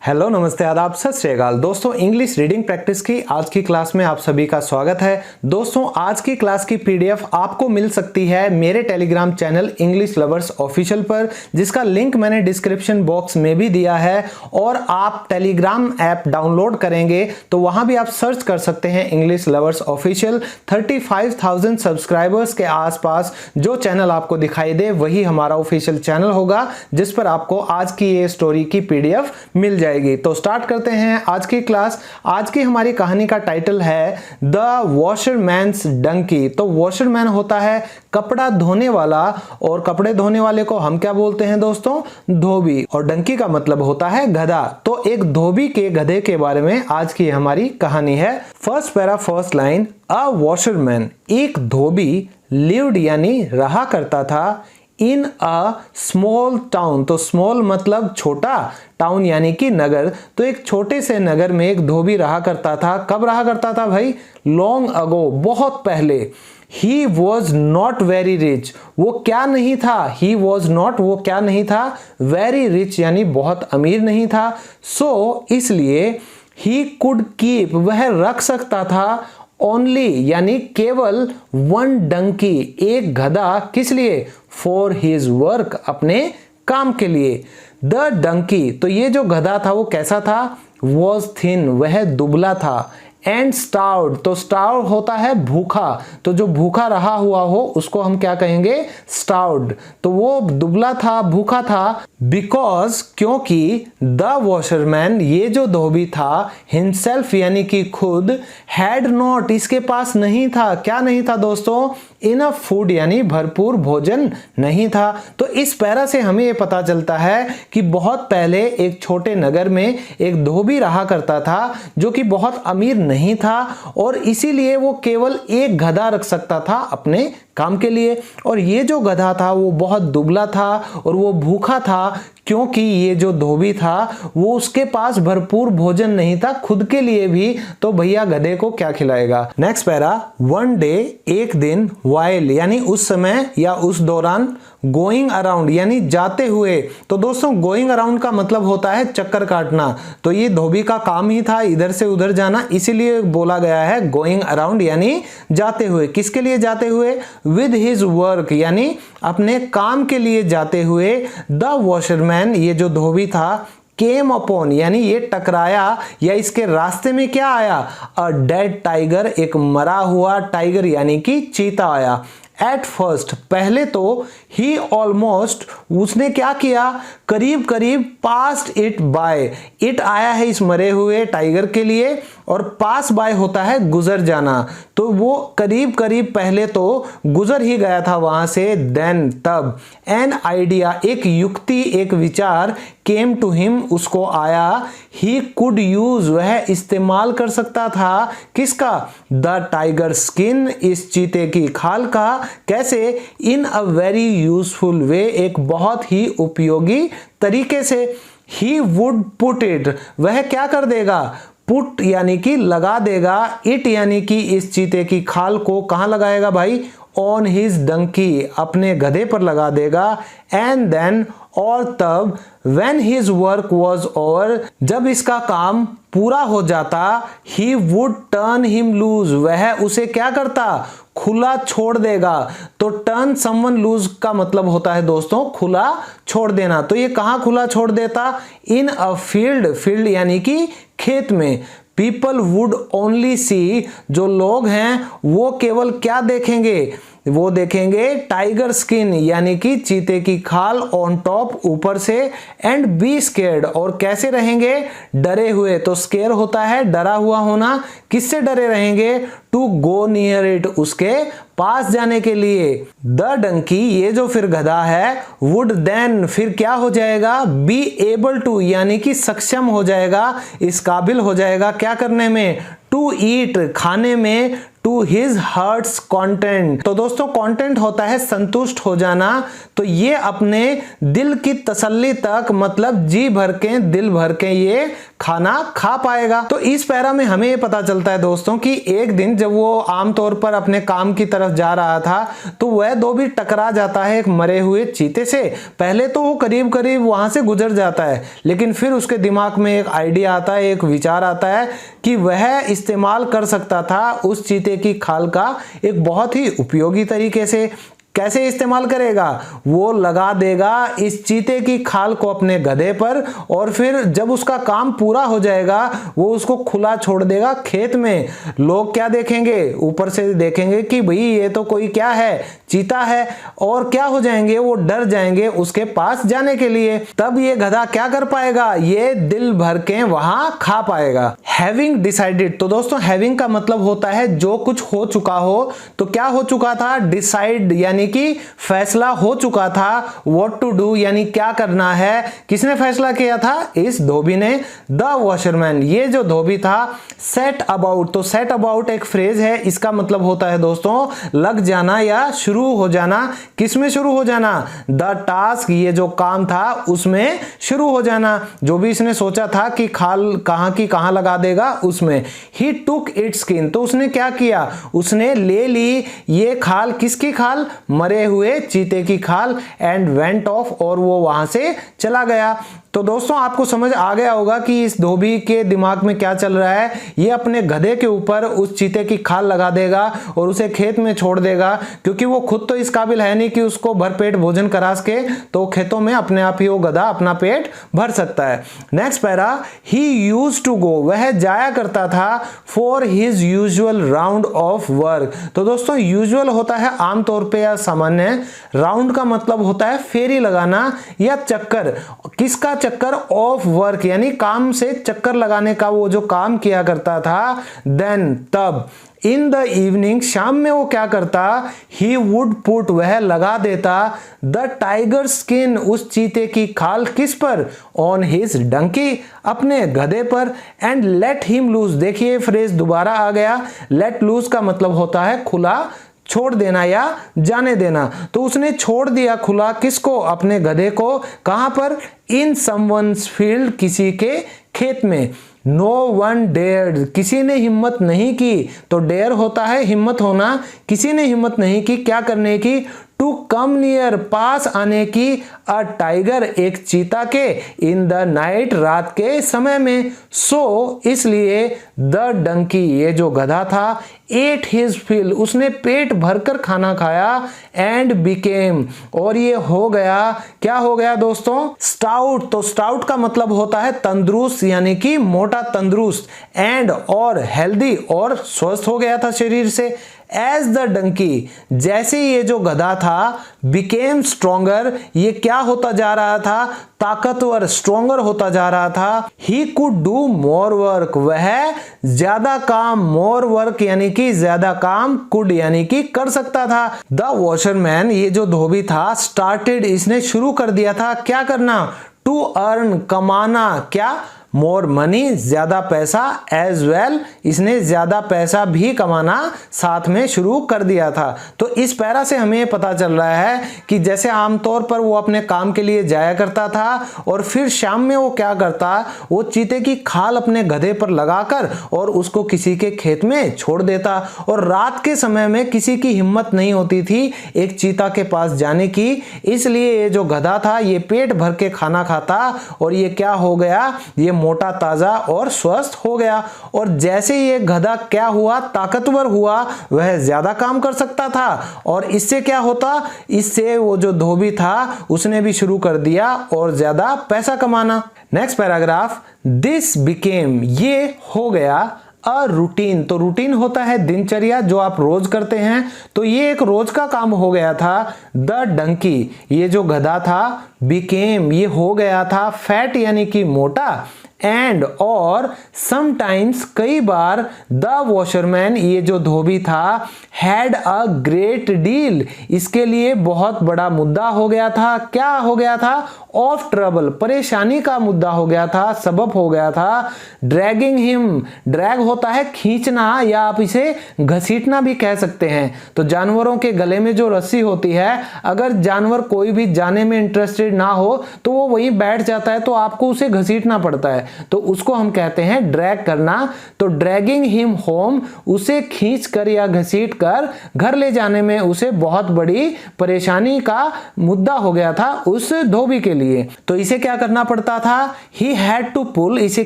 Hello, नमस्ते, आदाब, सत श्री अकाल। दोस्तों, इंग्लिश रीडिंग प्रैक्टिस की आज की क्लास में आप सभी का स्वागत है। दोस्तों, आज की क्लास की पीडीएफ आपको मिल सकती है मेरे Telegram channel English lovers official पर, जिसका लिंक मैंने डिस्क्रिप्शन बॉक्स में भी दिया है। और आप टेलीग्राम ऐप डाउनलोड करेंगे तो वहां भी आप सर्च कर सकते हैं इंग्लिश लवर्स ऑफिशियल। 35,000 सब्सक्राइबर्स के आसपास जो चैनल आपको दिखाई दे वही हमारा ऑफिशियल चैनल होगा, जिस पर आपको आज की ये स्टोरी की पीडीएफ मिल जाएगी। तो स्टार्ट करते हैं आज की क्लास। आज की हमारी कहानी का टाइटल है द वॉशरमैन्स डंकी। तो वॉशरमैन होता है कपड़ा धोने वाला, और कपड़े धोने वाले को हम क्या बोलते हैं दोस्तों? धोबी। और डंकी का मतलब होता है गधा। तो एक धोबी के गधे के बारे में आज की हमारी कहानी है। फर्स्ट पैरा फर्स्ट लाइन, अ वॉशरमैन, एक धोबी, लिव्ड यानी रहा करता था, इन अ स्मॉल टाउन। तो स्मॉल मतलब छोटा, टाउन यानी कि नगर। तो एक छोटे से नगर में एक धोबी रहा करता था। कब रहा करता था भाई? लॉन्ग अगो, बहुत पहले। He was not very rich, वो क्या नहीं था? ही वॉज नॉट, वो क्या नहीं था? वेरी रिच यानी बहुत अमीर नहीं था। सो इसलिए ही कुड कीप, वह रख सकता था, ओनली यानी केवल, वन डंकी, एक गधा। किस लिए? फॉर हिज वर्क, अपने काम के लिए। द डंकी, तो ये जो गधा था वो कैसा था? वॉज थिन, वह दुबला था। एंड स्टार्व्ड, तो स्टार्व होता है भूखा। तो जो भूखा रहा हुआ हो उसको हम क्या कहेंगे? स्टार्व्ड। तो वो दुबला था, भूखा था। बिकॉज, क्योंकि, द वॉशरमैन, ये जो धोबी था, हिमसेल्फ यानी कि खुद, हैड नॉट, इसके पास नहीं था। क्या नहीं था दोस्तों? इनफ फूड यानी भरपूर भोजन नहीं था। तो इस पैरा से हमें ये पता चलता है कि बहुत पहले एक छोटे नगर में एक धोबी रहा करता था जो कि बहुत अमीर नहीं था, और इसीलिए वो केवल एक गधा रख सकता था अपने काम के लिए। और ये जो गधा था वो बहुत दुबला था और वो भूखा था, क्योंकि ये जो धोबी था वो उसके पास भरपूर भोजन नहीं था खुद के लिए भी। तो भैया गधे को क्या खिलाएगा? नेक्स्ट पैरा, वन डे, एक दिन, वाइल यानी उस समय या उस दौरान, गोइंग अराउंड यानी जाते हुए। तो दोस्तों, गोइंग अराउंड का मतलब होता है चक्कर काटना। तो ये धोबी का काम ही था इधर से उधर जाना, इसीलिए बोला गया है गोइंग अराउंड यानी जाते हुए। किसके लिए जाते हुए? विद हिज वर्क यानी अपने काम के लिए जाते हुए। द वॉशरमैन, ये जो धोबी था, केम अपॉन यानी ये टकराया या इसके रास्ते में क्या आया? अ डेड टाइगर, एक मरा हुआ टाइगर यानी कि चीता आया। एट फर्स्ट, पहले तो, ही ऑलमोस्ट, उसने क्या किया? करीब करीब, पास्ट इट बाय, इट आया है इस मरे हुए टाइगर के लिए, और पास बाय होता है गुजर जाना। तो वो करीब करीब पहले तो गुजर ही गया था वहां से। देन, तब, एन आइडिया, एक युक्ति, एक विचार, केम टू हिम, उसको आया। ही कुड यूज, वह इस्तेमाल कर सकता था, किसका? द टाइगर स्किन, इस चीते की खाल का। कैसे? इन अ वेरी यूजफुल वे, एक बहुत ही उपयोगी तरीके से। ही वुड पुट इट, वह क्या कर देगा? पुट यानी कि लगा देगा, इट यानी कि इस चीते की खाल को कहां लगाएगा भाई? ऑन हिज डंकी, अपने गधे पर लगा देगा। एंड देन, और तब, when his work was over, जब इसका काम पूरा हो जाता, he would turn him loose, वह उसे क्या करता? खुला छोड़ देगा। तो turn someone loose का मतलब होता है दोस्तों खुला छोड़ देना। तो ये कहां खुला छोड़ देता? in a field, field यानी कि खेत में। People would only see, जो लोग हैं वो केवल क्या देखेंगे? वो देखेंगे टाइगर स्किन यानी कि चीते की खाल, ऑन टॉप, ऊपर से, एंड बी स्केर्ड, और कैसे रहेंगे? डरे हुए। तो स्केयर होता है डरा हुआ होना। किससे डरे रहेंगे? टू गो नियर इट, उसके पास जाने के लिए। द डंकी, ये जो फिर गधा है, वुड देन, फिर क्या हो जाएगा? बी एबल टू यानी कि सक्षम हो जाएगा, इस काबिल हो जाएगा क्या करने में? टू ईट, खाने में, टू हिज हार्ट्स कंटेंट। तो दोस्तों, कंटेंट होता है संतुष्ट हो जाना। तो ये अपने दिल की तसल्ली तक, मतलब जी भर के, दिल भर के ये खाना खा पाएगा। तो इस पैरा में हमें ये पता चलता है दोस्तों कि एक दिन जब वो आमतौर पर अपने काम की तरफ जा रहा था तो वह धोबी टकरा जाता है एक मरे हुए चीते से। पहले तो वो करीब करीब वहां से गुजर जाता है, लेकिन फिर उसके दिमाग में एक आइडिया आता है, एक विचार आता है कि वह इस्तेमाल कर सकता था उस चीते की खाल का एक बहुत ही उपयोगी तरीके से। कैसे इस्तेमाल करेगा? वो लगा देगा इस चीते की खाल को अपने गधे पर, और फिर जब उसका काम पूरा हो जाएगा वो उसको खुला छोड़ देगा खेत में। लोग क्या देखेंगे? ऊपर से देखेंगे कि भाई ये तो कोई क्या है, चीता है, और क्या हो जाएंगे? वो डर जाएंगे उसके पास जाने के लिए। तब ये गधा क्या कर पाएगा? ये दिल भर के वहां खा पाएगा। हैविंग डिसाइडेड, तो दोस्तों हैविंग का मतलब होता है जो कुछ हो चुका हो। तो क्या हो चुका था? डिसाइड यानी कि फैसला हो चुका था। व्हाट टू डू यानी क्या करना है। किसने फैसला किया था? इस धोबी ने। द वॉशरमैन, ये जो धोबी था, सेट अबाउट, तो सेट अबाउट एक फ्रेज है, इसका मतलब होता है दोस्तों लग जाना या शुरू हो जाना। किसमें शुरू हो जाना? द टास्क, ये जो काम था उसमें शुरू हो जाना। जो भी इसने सोचा था कि खाल कहां की कहां लगा देगा उसमें। ही टुक इट्स स्किन, तो उसने क्या किया? उसने ले ली ये खाल। किसकी खाल? मरे हुए चीते की खाल। एंड वेंट ऑफ, और वो वहां से चला गया। तो दोस्तों आपको समझ आ गया होगा कि इस धोबी के दिमाग में क्या चल रहा है। ये अपने गधे के ऊपर उस चीते की खाल लगा देगा और उसे खेत में छोड़ देगा, क्योंकि वो खुद तो इस काबिल है नहीं कि उसको भरपेट भोजन करा सके, तो खेतों में अपने आप ही वो गधा अपना पेट भर सकता है। Next para, he used to go, वह जाया करता था for his usual round of work. तो दोस्तों यूजुअल होता है आमतौर पे या सामान्य, राउंड का मतलब होता है फेरी लगाना या चक्कर। किसका चक्कर? ऑफ वर्क, यानी काम से चक्कर लगाने का वो जो काम किया करता था। देन, तब, इन द इवनिंग, शाम में वो क्या करता? ही वुड पुट, वह लगा देता द टाइगर स्किन, उस चीते की खाल किस पर? ऑन हिज डंकी, अपने गधे पर। एंड लेट हिम लूज, देखिए फ्रेज दोबारा आ गया। लेट लूज का मतलब होता है खुला छोड़ देना या जाने देना। तो उसने छोड़ दिया खुला, किसको? अपने गधे को। कहां पर? इन समवन्स फील्ड, किसी के खेत में। नो वन डेयर्ड, किसी ने हिम्मत नहीं की। तो डेयर होता है हिम्मत होना। किसी ने हिम्मत नहीं की क्या करने की? टू कम नियर, पास आने की। अ टाइगर, एक चीता के। इन द नाइट, रात के समय में। सो, इसलिए द डंकी, ये जो गधा था, एट हिज फिल, उसने पेट भरकर खाना खाया। एंड बिकेम, और ये हो गया, क्या हो गया दोस्तों? स्टाउट, तो स्टाउट का मतलब होता है तंदुरुस्त, यानी कि मोटा तंदुरुस्त। एंड, और हेल्दी, और स्वस्थ हो गया था शरीर से। एज द डंकी, जैसे ये जो गधा था, बिकेम स्ट्रोंगर, ये क्या होता जा रहा था? ताकतवर, स्ट्रोंगर होता जा रहा था। He could do more work, वह ज्यादा काम, मोर वर्क यानी कि ज्यादा काम, कुड यानी कि कर सकता था। द वॉशरमैन, ये जो धोबी था, स्टार्टेड, इसने शुरू कर दिया था क्या करना? टू अर्न, कमाना। क्या? मोर मनी, ज्यादा पैसा। एज वेल, इसने ज्यादा पैसा भी कमाना साथ में शुरू कर दिया था। तो इस पैरा से हमें पता चल रहा है कि जैसे आमतौर पर वो अपने काम के लिए जाया करता था और फिर शाम में वो क्या करता? वो चीते की खाल अपने गधे पर लगाकर और उसको किसी के खेत में छोड़ देता। और रात के समय में किसी की हिम्मत नहीं होती थी एक चीता के पास जाने की, इसलिए ये जो गधा था ये पेट भर के खाना खाता और ये क्या हो गया? ये मोटा ताजा और स्वस्थ हो गया। और जैसे ये गधा क्या हुआ? ताकतवर हुआ, वह ज्यादा काम कर सकता था। और इससे क्या होता? इससे वो जो धोबी था उसने भी शुरू कर दिया और ज्यादा पैसा कमाना। नेक्स्ट पैराग्राफ, दिस बिकेम, ये हो गया अ रूटीन। तो रूटीन होता है दिनचर्या जो आप रोज करते हैं, तो ये एक रोज का काम हो गया था। द डंकी, ये जो गधा था, बिकेम, ये हो गया था फैट यानी कि मोटा। एंड, और समटाइम्स, कई बार। द वॉशरमैन, ये जो धोबी था, हैड अ ग्रेट डील, इसके लिए बहुत बड़ा मुद्दा हो गया था। क्या हो गया था? ऑफ ट्रबल, परेशानी का मुद्दा हो गया था, सबब हो गया था। ड्रैगिंग हिम, ड्रैग होता है खींचना या आप इसे घसीटना भी कह सकते हैं। तो जानवरों के गले में जो रस्सी होती है, अगर जानवर कोई भी जाने में इंटरेस्टेड ना हो तो वो वहीं बैठ जाता है, तो आपको उसे घसीटना पड़ता है। तो उसको हम कहते हैं ड्रैग करना। तो ड्रैगिंग हिम होम, उसे खींच कर या घसीट कर घर ले जाने में उसे बहुत बड़ी परेशानी का मुद्दा हो गया था उस धोबी के लिए। तो इसे क्या करना पड़ता था, ही हैड टू पुल, इसे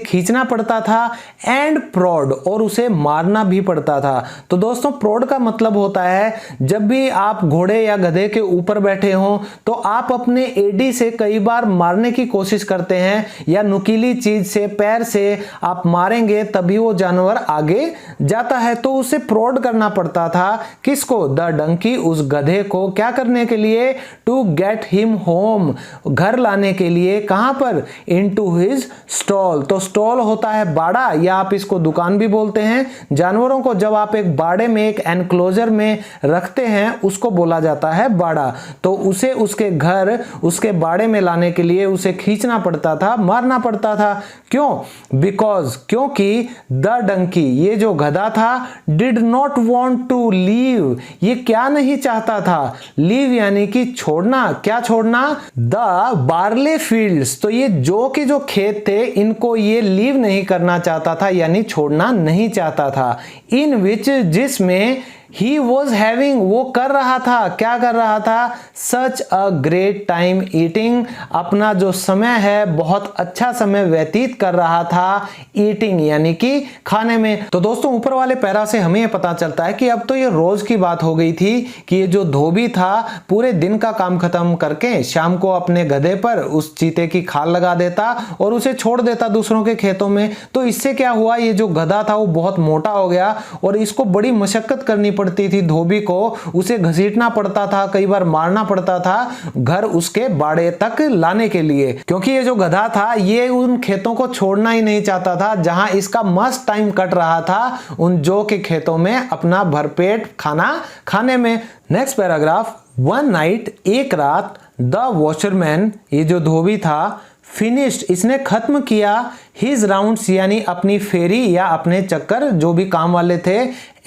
खींचना पड़ता था, एंड प्रोड, और उसे मारना भी पड़ता था। तो दोस्तों प्रोड का मतलब होता है जब भी आप घोड़े या गधे के ऊपर बैठे हो तो आप अपने एडी से कई बार मारने की कोशिश करते हैं या नुकीली चीज से, पैर से आप मारेंगे तभी वो जानवर आगे जाता है। तो उसे प्रोड करना पड़ता था, किसको, द डंकी, उस गधे को, क्या करने के लिए, टू गेट हिम होम, घर लाने के लिए। कहां पर, इनटू हिज स्टॉल। तो स्टॉल होता है बाड़ा, या आप इसको दुकान भी बोलते हैं। जानवरों को जब आप एक बाड़े में, एक एनक्लोजर में रखते हैं उसको बोला जाता है बाड़ा। तो उसे उसके घर, उसके बाड़े में लाने के लिए उसे खींचना पड़ता था, मारना पड़ता था। क्यों, बिकॉज, क्योंकि द डंकी, ये जो गधा था, did not want to leave, ये क्या नहीं चाहता था, लीव यानी कि छोड़ना, क्या छोड़ना, द बार्ले फील्ड्स। तो ये जो के जो खेत थे इनको ये लीव नहीं करना चाहता था, यानी छोड़ना नहीं चाहता था। इन विच, जिसमें, He was having, वो कर रहा था, क्या कर रहा था, such a great time eating, अपना जो समय है बहुत अच्छा समय व्यतीत कर रहा था, eating यानी कि खाने में। तो दोस्तों ऊपर वाले पैरा से हमें यह पता चलता है कि अब तो ये रोज की बात हो गई थी कि ये जो धोबी था पूरे दिन का काम खत्म करके शाम को अपने गधे पर उस चीते की खाल लगा देता और उसे छोड़ देता दूसरों के खेतों में। तो इससे क्या हुआ, ये जो गधा था वो बहुत मोटा हो गया और इसको बड़ी मशक्कत करनी पड़ती थी धोबी को, उसे घसीटना पड़ता था, कई बार मारना पड़ता था घर उसके बाड़े तक लाने के लिए, क्योंकि ये जो गधा था ये उन खेतों को छोड़ना ही नहीं चाहता था जहां इसका मस्त टाइम कट रहा था उन जो के खेतों में अपना भरपेट खाना खाने में। नेक्स्ट पैराग्राफ, वन नाइट, एक रात, द वॉशरमैन, ये जो धोबी था, फिनिश्ड, इसने खत्म किया, हिज राउंड्स यानी अपनी फेरी या अपने चक्कर जो भी काम वाले थे,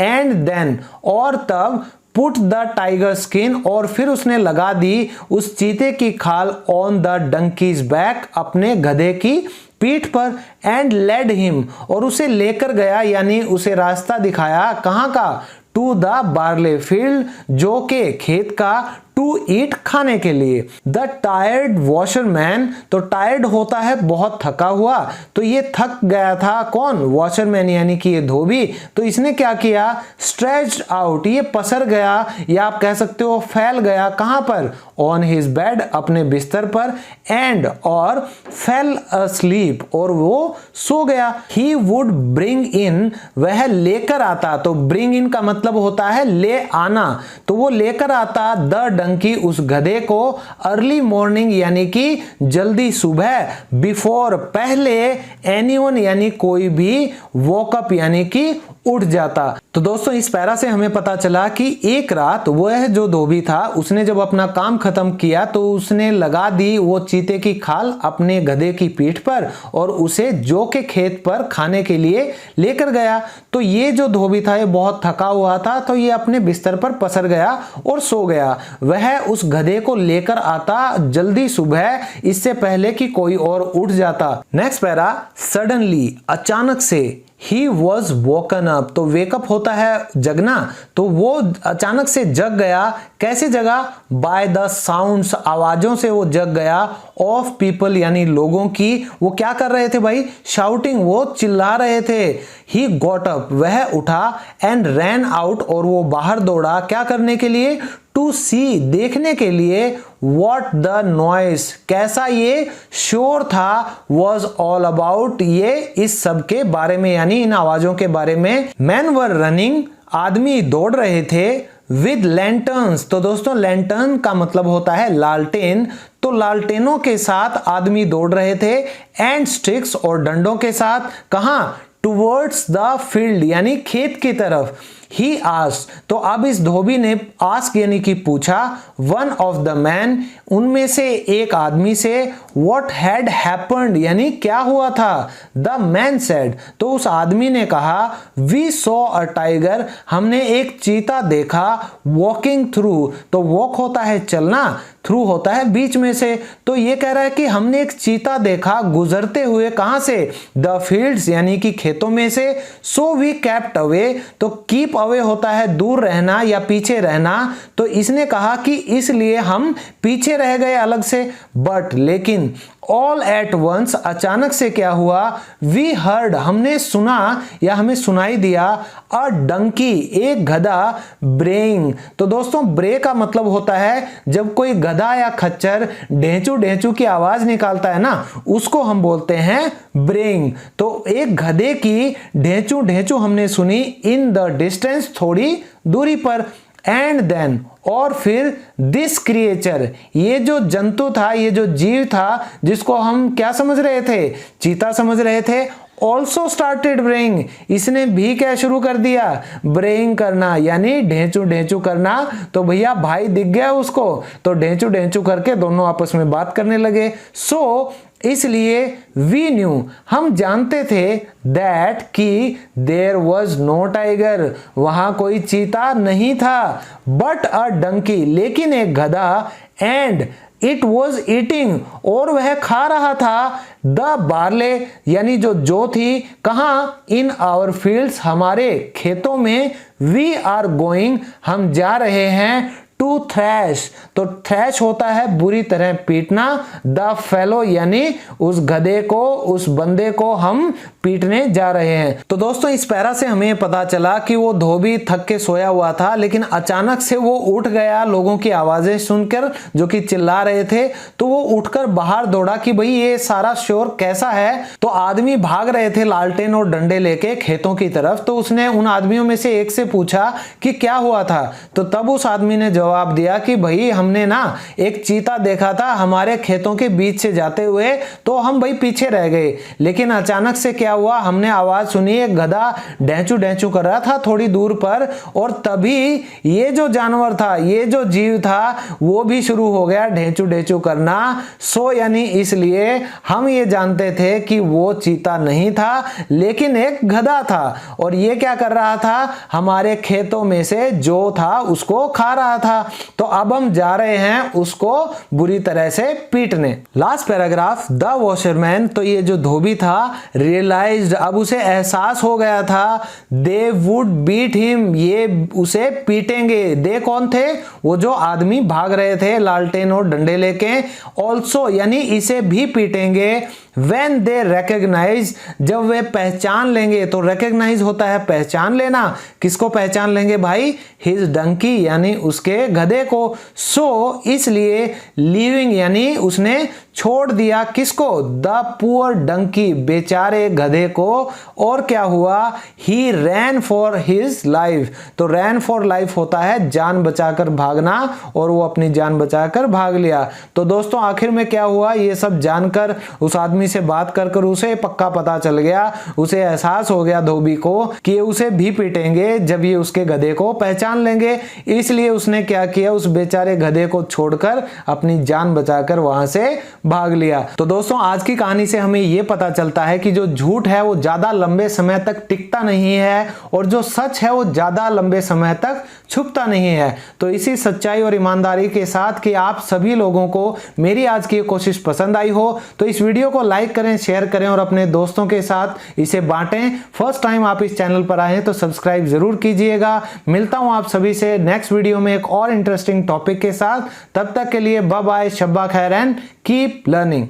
एंड देन, और तब, पुट द टाइगर स्किन, और फिर उसने लगा दी उस चीते की खाल ऑन द डंकीज बैक, अपने गधे की पीठ पर, एंड लेड हिम, और उसे लेकर गया यानी उसे रास्ता दिखाया, कहां का, टू द बार्ले फील्ड, जो के खेत का, टू ईट, खाने के लिए। द टायर्ड वॉशरमैन, तो टायर्ड होता है बहुत थका हुआ, तो ये थक गया था, कौन, वॉशरमैन यानी कि ये धोबी। तो इसने क्या किया, स्ट्रेच्ड आउट, ये पसर गया या आप कह सकते हो फैल गया, कहां पर, ऑन हिज बेड, अपने बिस्तर पर, एंड, और, फेल अस्लीप, और वो सो गया। ही वुड ब्रिंग इन, वह लेकर आता, तो ब्रिंग इन का मतलब होता है ले आना, तो वो लेकर आता द डंकी, उस गधे को, अर्ली मॉर्निंग यानी कि जल्दी सुबह, बिफोर, पहले, एनीवन यानी कोई भी, वोकअप यानी कि उठ जाता। तो दोस्तों इस पैरा से हमें पता चला कि एक रात वह जो धोबी था उसने जब अपना काम खत्म किया तो उसने लगा दी वो चीते की खाल अपने गधे की पीठ पर और उसे जो के खेत पर खाने के लिए लेकर गया। तो ये जो धोबी था ये बहुत थका हुआ था, तो ये अपने बिस्तर पर पसर गया और सो गया। वह उस गधे को लेकर आता जल्दी सुबह, इससे पहले कि कोई और उठ जाता। नेक्स्ट पैरा, सडनली, अचानक से, He was woken up, तो वेकअप होता है जगना, तो वो अचानक से जग गया। कैसे जगा, बाय द साउंड्स, आवाजों से वो जग गया, ऑफ पीपल यानी लोगों की। वो क्या कर रहे थे भाई, शाउटिंग, वो चिल्ला रहे थे। ही गॉट अप, वह उठा, एंड रैन आउट, और वो बाहर दौड़ा, क्या करने के लिए, टू सी, देखने के लिए, वॉट द नॉइस, कैसा ये शोर था, वॉज ऑल अबाउट, ये इस सब के बारे में यानी इन आवाजों के बारे में। मैन वर रनिंग, आदमी दौड़ रहे थे, विद लैंटर्न्स, तो दोस्तों लैंटर्न का मतलब होता है लालटेन, तो लालटेनों के साथ आदमी दौड़ रहे थे, एंड स्टिक्स, और डंडों के साथ, कहां, टुवर्ड्स द फील्ड यानी खेत की तरफ। ही आस्क्ड, तो अब इस धोबी ने आस्क यानी कि पूछा, वन ऑफ द मैन, उनमें से एक आदमी से, व्हाट हैड हैपेंड यानी क्या हुआ था। द मैन सेड, तो उस आदमी ने कहा, वी सॉ अ टाइगर, हमने एक चीता देखा, वॉकिंग थ्रू, तो वॉक होता है चलना, थ्रू होता है बीच में से, तो ये कह रहा है कि हमने एक चीता देखा गुजरते हुए, कहां से, द फील्ड्स यानी कि खेतों में से, सो वी केप्ट अवे, तो कीप अवे होता है दूर रहना या पीछे रहना, तो इसने कहा कि इसलिए हम पीछे रह गए अलग से, बट लेकिन ऑल एट वंस, अचानक से क्या हुआ, वी हर्ड, हमने सुना या हमें सुनाई दिया, अ डंकी, एक गधा, ब्रेइंग, तो दोस्तों ब्रे का मतलब होता है जब कोई गधा या खच्चर ढेंचू ढेंचू की आवाज निकालता है ना, उसको हम बोलते हैं ब्रेइंग। तो एक गधे की ढेंचू ढेंचू हमने सुनी, इन द डिस्टेंस, थोड़ी दूरी पर, एंड देन, और फिर दिस क्रिएचर, ये जो जंतु था, ये जो जीव था जिसको हम क्या समझ रहे थे, चीता समझ रहे थे, ऑल्सो स्टार्टेड ब्रेइंग, इसने भी क्या शुरू कर दिया, ब्रेइंग करना यानी ढेंचू ढेंचू करना। तो भैया भाई दिख गया उसको, तो ढेंचू ढेंचू करके दोनों आपस में बात करने लगे। सो इसलिए वी न्यू, हम जानते थे, दैट कि देयर वॉज नो टाइगर, वहां कोई चीता नहीं था, बट अ डंकी, लेकिन एक गधा, एंड इट वॉज ईटिंग, और वह खा रहा था, द बार्ले यानी जो थी, कहां, इन आवर फील्ड्स, हमारे खेतों में, वी आर गोइंग, हम जा रहे हैं, टू थ्रैश, तो थ्रैश होता है बुरी तरह पीटना, द फेलो यानी उस गधे को, उस बंदे को हम पीटने जा रहे हैं। तो दोस्तों इस पैरा से हमें पता चला कि वो धोबी थक के सोया हुआ था, लेकिन अचानक से वो उठ गया लोगों की आवाजें सुनकर जो कि चिल्ला रहे थे, तो वो उठकर बाहर दौड़ा कि भाई ये सारा शोर कैसा है। तो आदमी भाग रहे थे लालटेन और डंडे लेके खेतों की तरफ, तो उसने उन आदमियों में से एक से पूछा कि क्या हुआ था, तो तब उस आदमी ने जवाब दिया कि भाई हमने ना एक चीता देखा था हमारे खेतों के बीच से जाते हुए, तो हम भाई पीछे रह गए, लेकिन अचानक से क्या हुआ, हमने आवाज सुनी, एक गधा ढेंचू ढेंचू कर रहा था थोड़ी दूर पर, और तभी ये जो जानवर था, ये जो जीव था, वो भी शुरू हो गया ढेंचू ढेंचू करना। सो यानी इसलिए हम ये जानते थे कि वो चीता नहीं था लेकिन एक गधा था, और ये क्या कर रहा था, हमारे खेतों में से जो था उसको खा रहा था, तो अब हम जा रहे हैं उसको बुरी तरह से पीटने। लास्ट पैराग्राफ, द वॉशरमैन, तो ये जो धोबी था, रियलाइज्ड, अब उसे एहसास हो गया था, दे वुड बीट हिम, ये उसे पीटेंगे। दे कौन थे, वो जो आदमी भाग रहे थे लालटेन और डंडे लेके, ऑल्सो यानी इसे भी पीटेंगे, when they recognize, जब वे पहचान लेंगे, तो recognize होता है पहचान लेना, किसको पहचान लेंगे भाई, his donkey यानी उसके गधे को, so इसलिए leaving यानी उसने छोड़ दिया किसको, the poor donkey, बेचारे गधे को, और क्या हुआ, he ran for his life, तो ran for life होता है जान बचाकर भागना, और वो अपनी जान बचाकर भाग लिया। तो दोस्तों आखिर में क्या हुआ, ये सब जानकर उस आदमी से बात कर उसे पक्का पता चल गया, उसे एहसास हो गया धोबी को कि उसे भी पीटेंगे जब ये उसके गधे को पहचान लेंगे, इसलिए उसने क्या किया, उस बेचारे गधे को छोड़कर अपनी जान बचाकर वहां से भाग लिया। तो दोस्तों आज की कहानी से हमें यह पता चलता है कि जो झूठ है वो ज्यादा लंबे समय तक टिकता नहीं है, और जो सच है वो ज्यादा लंबे समय तक छुपता नहीं है। तो इसी सच्चाई और ईमानदारी के साथ कि आप सभी लोगों को मेरी आज की कोशिश पसंद आई हो, तो इस वीडियो को लाइक करें, शेयर करें और अपने दोस्तों के साथ इसे बांटें। फर्स्ट टाइम आप इस चैनल पर आए हैं तो सब्सक्राइब जरूर कीजिएगा। मिलता हूं आप सभी से नेक्स्ट वीडियो में एक और इंटरेस्टिंग टॉपिक के साथ। तब तक के लिए बाय बाय, शब्बा खैर एंड कीप लर्निंग।